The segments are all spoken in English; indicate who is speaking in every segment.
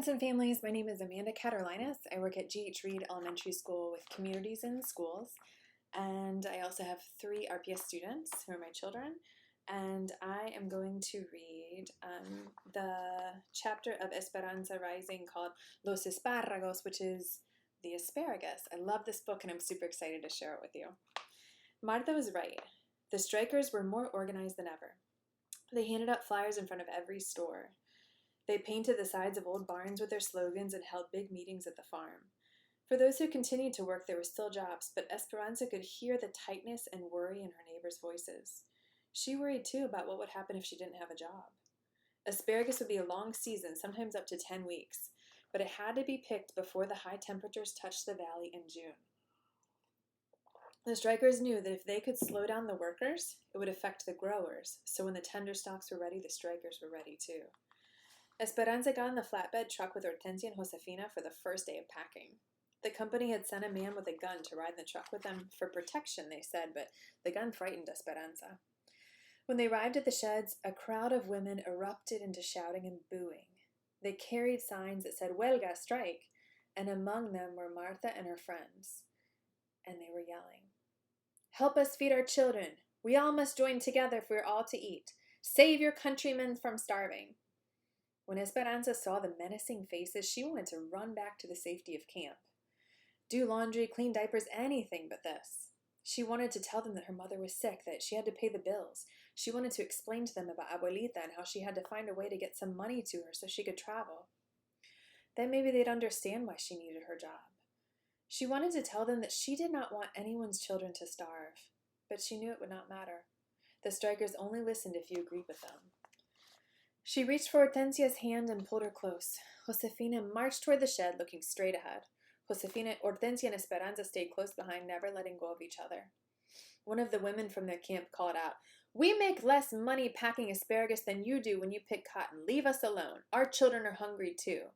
Speaker 1: Friends and families, my name is Amanda Catalinus. I work at G.H. Reed Elementary School with communities and schools, and I also have 3 RPS students who are my children, and I am going to read the chapter of Esperanza Rising called Los Asparagus, which is the asparagus. I love this book and I'm super excited to share it with you. Marta was right. The strikers were more organized than ever. They handed out flyers in front of every store. They painted the sides of old barns with their slogans and held big meetings at the farm. For those who continued to work, there were still jobs, but Esperanza could hear the tightness and worry in her neighbors' voices. She worried too about what would happen if she didn't have a job. Asparagus would be a long season, sometimes up to 10 weeks, but it had to be picked before the high temperatures touched the valley in June. The strikers knew that if they could slow down the workers, it would affect the growers, so when the tender stalks were ready, the strikers were ready too. Esperanza got in the flatbed truck with Hortensia and Josefina for the first day of packing. The company had sent a man with a gun to ride in the truck with them for protection, they said, but the gun frightened Esperanza. When they arrived at the sheds, a crowd of women erupted into shouting and booing. They carried signs that said, "Huelga, strike," and among them were Martha and her friends. And they were yelling, "Help us feed our children. We all must join together if we're all to eat. Save your countrymen from starving." When Esperanza saw the menacing faces, she wanted to run back to the safety of camp. Do laundry, clean diapers, anything but this. She wanted to tell them that her mother was sick, that she had to pay the bills. She wanted to explain to them about Abuelita and how she had to find a way to get some money to her so she could travel. Then maybe they'd understand why she needed her job. She wanted to tell them that she did not want anyone's children to starve, but she knew it would not matter. The strikers only listened if you agreed with them. She reached for Hortensia's hand and pulled her close. Josefina marched toward the shed, looking straight ahead. Josefina, Hortensia, and Esperanza stayed close behind, never letting go of each other. One of the women from their camp called out, "We make less money packing asparagus than you do when you pick cotton. Leave us alone. Our children are hungry too."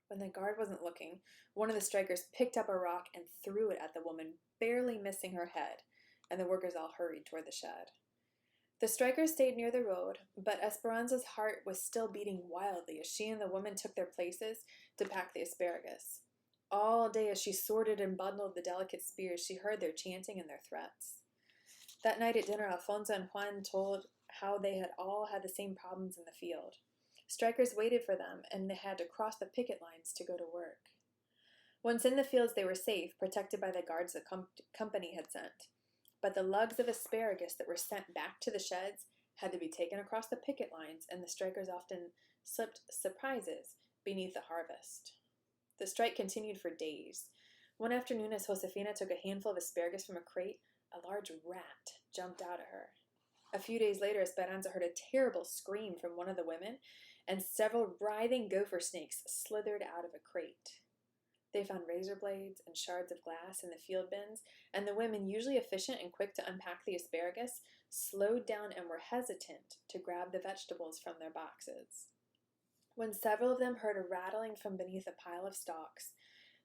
Speaker 1: When the guard wasn't looking, one of the strikers picked up a rock and threw it at the woman, barely missing her head, and the workers all hurried toward the shed. The strikers stayed near the road, but Esperanza's heart was still beating wildly as she and the woman took their places to pack the asparagus. All day as she sorted and bundled the delicate spears, she heard their chanting and their threats. That night at dinner, Alfonso and Juan told how they had all had the same problems in the field. Strikers waited for them, and they had to cross the picket lines to go to work. Once in the fields, they were safe, protected by the guards the company had sent. But the lugs of asparagus that were sent back to the sheds had to be taken across the picket lines, and the strikers often slipped surprises beneath the harvest. The strike continued for days. One afternoon, as Josefina took a handful of asparagus from a crate, a large rat jumped out at her. A few days later, Esperanza heard a terrible scream from one of the women, and several writhing gopher snakes slithered out of a crate. They found razor blades and shards of glass in the field bins, and the women, usually efficient and quick to unpack the asparagus, slowed down and were hesitant to grab the vegetables from their boxes. When several of them heard a rattling from beneath a pile of stalks,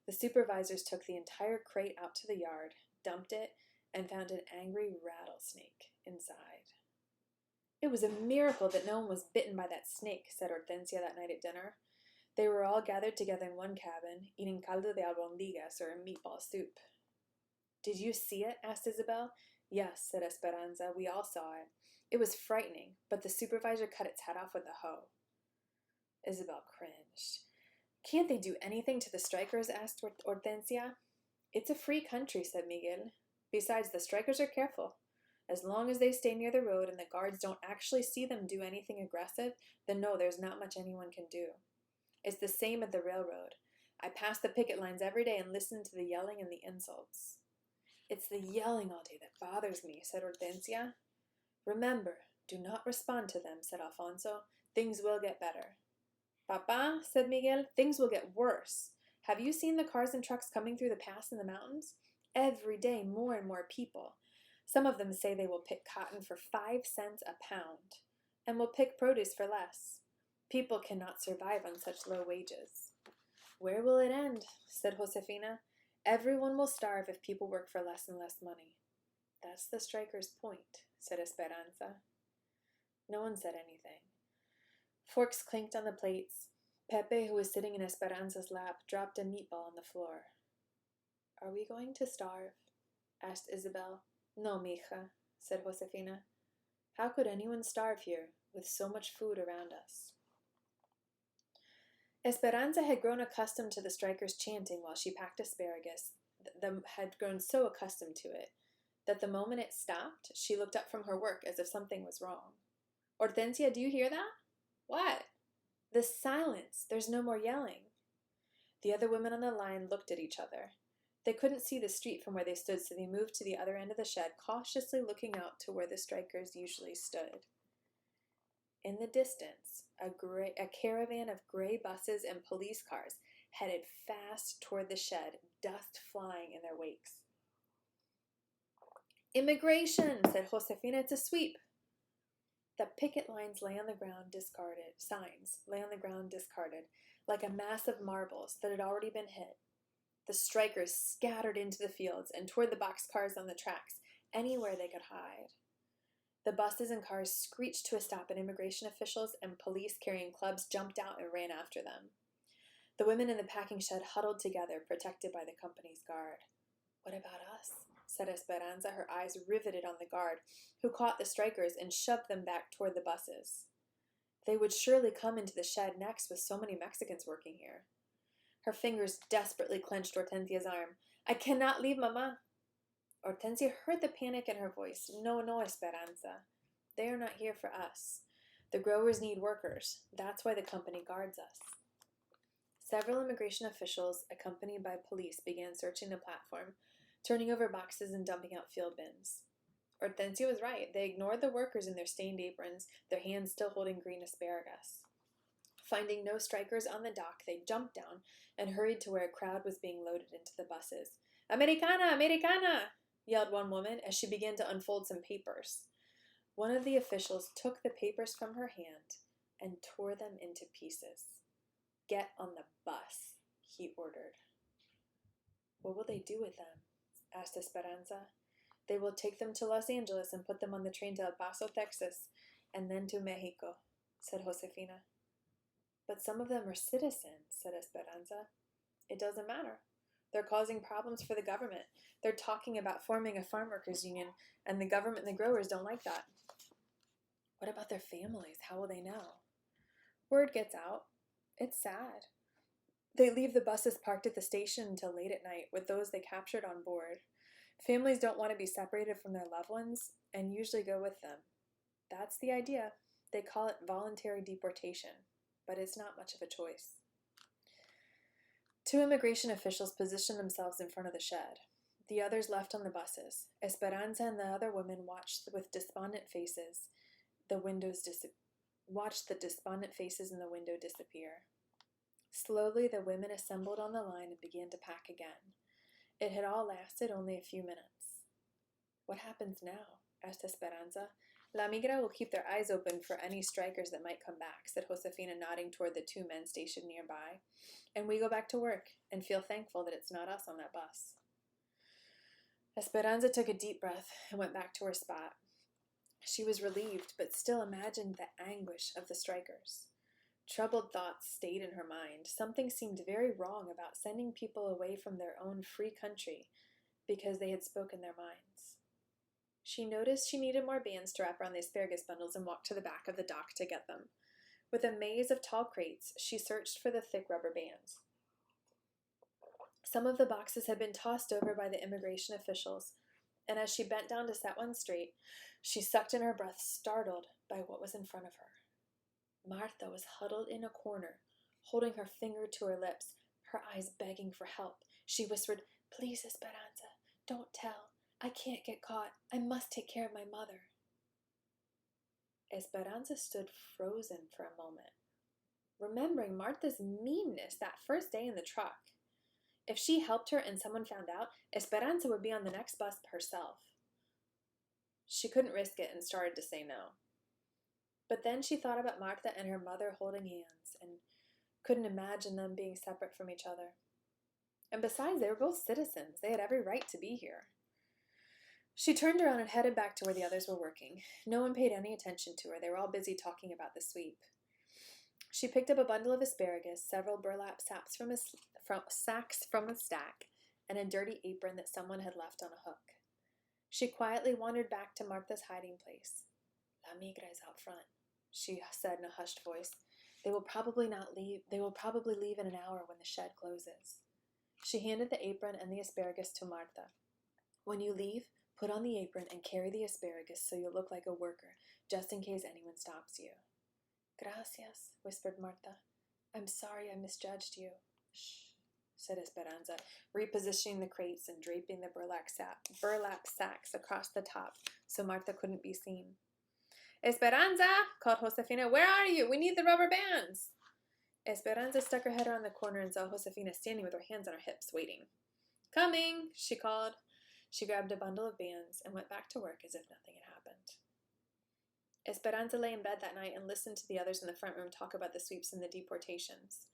Speaker 1: the supervisors took the entire crate out to the yard, dumped it, and found an angry rattlesnake inside. "It was a miracle that no one was bitten by that snake," said Hortensia that night at dinner. They were all gathered together in one cabin, eating caldo de albondigas, or meatball soup. "Did you see it?" asked Isabel. "Yes," said Esperanza. "We all saw it. It was frightening, but the supervisor cut its head off with a hoe." Isabel cringed. "Can't they do anything to the strikers?" asked Hortensia. "It's a free country," said Miguel. "Besides, the strikers are careful. As long as they stay near the road and the guards don't actually see them do anything aggressive, then no, there's not much anyone can do. It's the same at the railroad. I pass the picket lines every day and listen to the yelling and the insults." "It's the yelling all day that bothers me," said Hortensia. "Remember, do not respond to them," said Alfonso. "Things will get better." "Papa," said Miguel, "things will get worse. Have you seen the cars and trucks coming through the pass in the mountains? Every day more and more people. Some of them say they will pick cotton for 5 cents a pound, and will pick produce for less. People cannot survive on such low wages." "Where will it end?" said Josefina. "Everyone will starve if people work for less and less money." "That's the strikers' point," said Esperanza. No one said anything. Forks clinked on the plates. Pepe, who was sitting in Esperanza's lap, dropped a meatball on the floor. Are we going to starve? Asked Isabel. No, mija, said Josefina. How could anyone starve here, with so much food around us? Esperanza had grown accustomed to the strikers chanting while she packed asparagus, had grown so accustomed to it, that the moment it stopped, she looked up from her work as if something was wrong. Hortensia, do you hear that? What? The silence. There's no more yelling. The other women on the line looked at each other. They couldn't see the street from where they stood, so they moved to the other end of the shed, cautiously looking out to where the strikers usually stood. In the distance, a caravan of gray buses and police cars headed fast toward the shed, dust flying in their wakes. Immigration, said Josefina. It's a sweep. The picket lines lay on the ground discarded, signs lay on the ground discarded, like a mass of marbles that had already been hit. The strikers scattered into the fields and toward the boxcars on the tracks, anywhere they could hide. The buses and cars screeched to a stop, and immigration officials and police carrying clubs jumped out and ran after them. The women in the packing shed huddled together, protected by the company's guard. What about us? Said Esperanza, her eyes riveted on the guard, who caught the strikers and shoved them back toward the buses. They would surely come into the shed next with so many Mexicans working here. Her fingers desperately clenched Hortensia's arm. I cannot leave, Mama. Hortensia heard the panic in her voice. No, Esperanza. They are not here for us. The growers need workers. That's why the company guards us. Several immigration officials, accompanied by police, began searching the platform, turning over boxes and dumping out field bins. Hortensia was right. They ignored the workers in their stained aprons, their hands still holding green asparagus. Finding no strikers on the dock, they jumped down and hurried to where a crowd was being loaded into the buses. Americana! Americana! Yelled one woman as she began to unfold some papers. One of the officials took the papers from her hand and tore them into pieces. Get on the bus, he ordered. What will they do with them? Asked Esperanza. They will take them to Los Angeles and put them on the train to El Paso, Texas, and then to Mexico, said Josefina. But some of them are citizens, said Esperanza. It doesn't matter. They're causing problems for the government. They're talking about forming a farm workers union, and the government and the growers don't like that. What about their families? How will they know? Word gets out. It's sad. They leave the buses parked at the station until late at night with those they captured on board. Families don't want to be separated from their loved ones and usually go with them. That's the idea. They call it voluntary deportation, but it's not much of a choice. Two immigration officials positioned themselves in front of the shed. The others left on the buses. Esperanza and the other women watched with despondent faces watched the despondent faces in the window disappear. Slowly, the women assembled on the line and began to pack again. It had all lasted only a few minutes. What happens now? Asked Esperanza. La Migra will keep their eyes open for any strikers that might come back, said Josefina, nodding toward the two men stationed nearby. And we go back to work and feel thankful that it's not us on that bus. Esperanza took a deep breath and went back to her spot. She was relieved, but still imagined the anguish of the strikers. Troubled thoughts stayed in her mind. Something seemed very wrong about sending people away from their own free country because they had spoken their minds. She noticed she needed more bands to wrap around the asparagus bundles and walked to the back of the dock to get them. With a maze of tall crates, she searched for the thick rubber bands. Some of the boxes had been tossed over by the immigration officials, and as she bent down to set one straight, she sucked in her breath, startled by what was in front of her. Martha was huddled in a corner, holding her finger to her lips, her eyes begging for help. She whispered, "Please, Esperanza, don't tell. I can't get caught. I must take care of my mother." Esperanza stood frozen for a moment, remembering Martha's meanness that first day in the truck. If she helped her and someone found out, Esperanza would be on the next bus herself. She couldn't risk it and started to say no. But then she thought about Martha and her mother holding hands and couldn't imagine them being separate from each other. And besides, they were both citizens. They had every right to be here. She turned around and headed back to where the others were working. No one paid any attention to her. They were all busy talking about the sweep. She picked up a bundle of asparagus, several burlap sacks from a stack, and a dirty apron that someone had left on a hook. She quietly wandered back to Martha's hiding place. La migra is out front, she said in a hushed voice. They will probably leave in an hour when the shed closes. She handed the apron and the asparagus to Martha. When you leave, put on the apron and carry the asparagus so you'll look like a worker, just in case anyone stops you. Gracias, whispered Martha. I'm sorry I misjudged you. Shh, said Esperanza, repositioning the crates and draping the burlap sacks across the top so Martha couldn't be seen. Esperanza, called Josefina, where are you? We need the rubber bands. Esperanza stuck her head around the corner and saw Josefina standing with her hands on her hips, waiting. Coming, she called. She grabbed a bundle of bands and went back to work as if nothing had happened. Esperanza lay in bed that night and listened to the others in the front room talk about the sweeps and the deportations.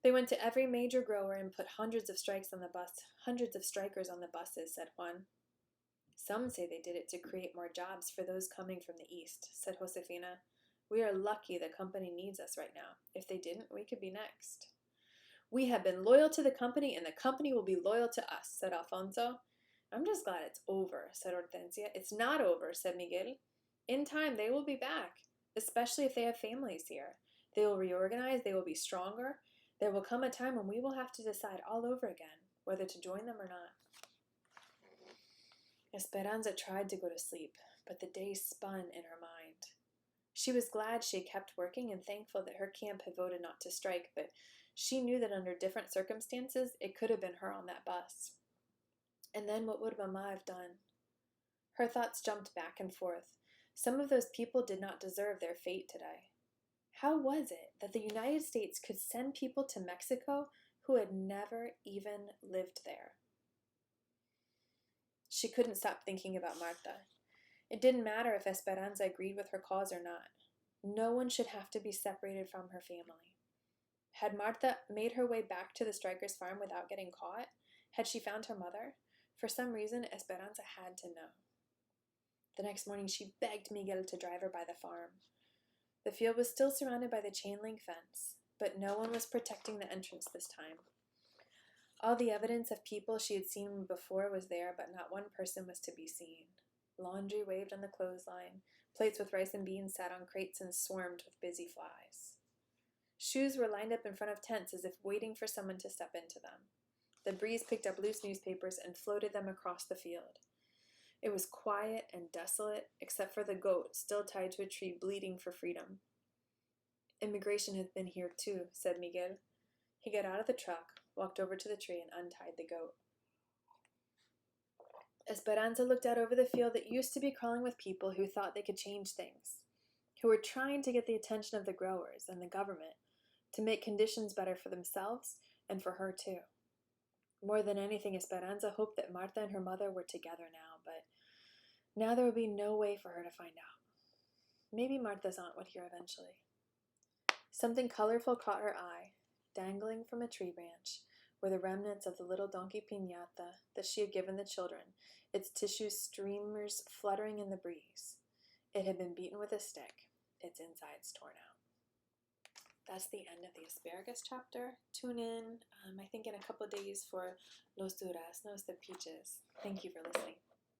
Speaker 1: They went to every major grower and put hundreds of strikers on the buses, said Juan. Some say they did it to create more jobs for those coming from the east, said Josefina. We are lucky the company needs us right now. If they didn't, we could be next. We have been loyal to the company, and the company will be loyal to us, said Alfonso. I'm just glad it's over, said Hortensia. It's not over, said Miguel. In time, they will be back, especially if they have families here. They will reorganize, they will be stronger. There will come a time when we will have to decide all over again whether to join them or not. Esperanza tried to go to sleep, but the day spun in her mind. She was glad she had kept working and thankful that her camp had voted not to strike, but she knew that under different circumstances, it could have been her on that bus. And then what would Mama have done? Her thoughts jumped back and forth. Some of those people did not deserve their fate today. How was it that the United States could send people to Mexico who had never even lived there? She couldn't stop thinking about Marta. It didn't matter if Esperanza agreed with her cause or not. No one should have to be separated from her family. Had Marta made her way back to the strikers' farm without getting caught? Had she found her mother? For some reason, Esperanza had to know. The next morning, she begged Miguel to drive her by the farm. The field was still surrounded by the chain-link fence, but no one was protecting the entrance this time. All the evidence of people she had seen before was there, but not one person was to be seen. Laundry waved on the clothesline. Plates with rice and beans sat on crates and swarmed with busy flies. Shoes were lined up in front of tents as if waiting for someone to step into them. The breeze picked up loose newspapers and floated them across the field. It was quiet and desolate, except for the goat still tied to a tree bleeding for freedom. Immigration has been here too, said Miguel. He got out of the truck, walked over to the tree, and untied the goat. Esperanza looked out over the field that used to be crawling with people who thought they could change things, who were trying to get the attention of the growers and the government to make conditions better for themselves and for her too. More than anything, Esperanza hoped that Marta and her mother were together now, but now there would be no way for her to find out. Maybe Marta's aunt would hear eventually. Something colorful caught her eye. Dangling from a tree branch were the remnants of the little donkey piñata that she had given the children, its tissue streamers fluttering in the breeze. It had been beaten with a stick, its insides torn out. That's the end of the asparagus chapter. Tune in, I think in a couple of days for Los Duraznos, the peaches. Thank you for listening.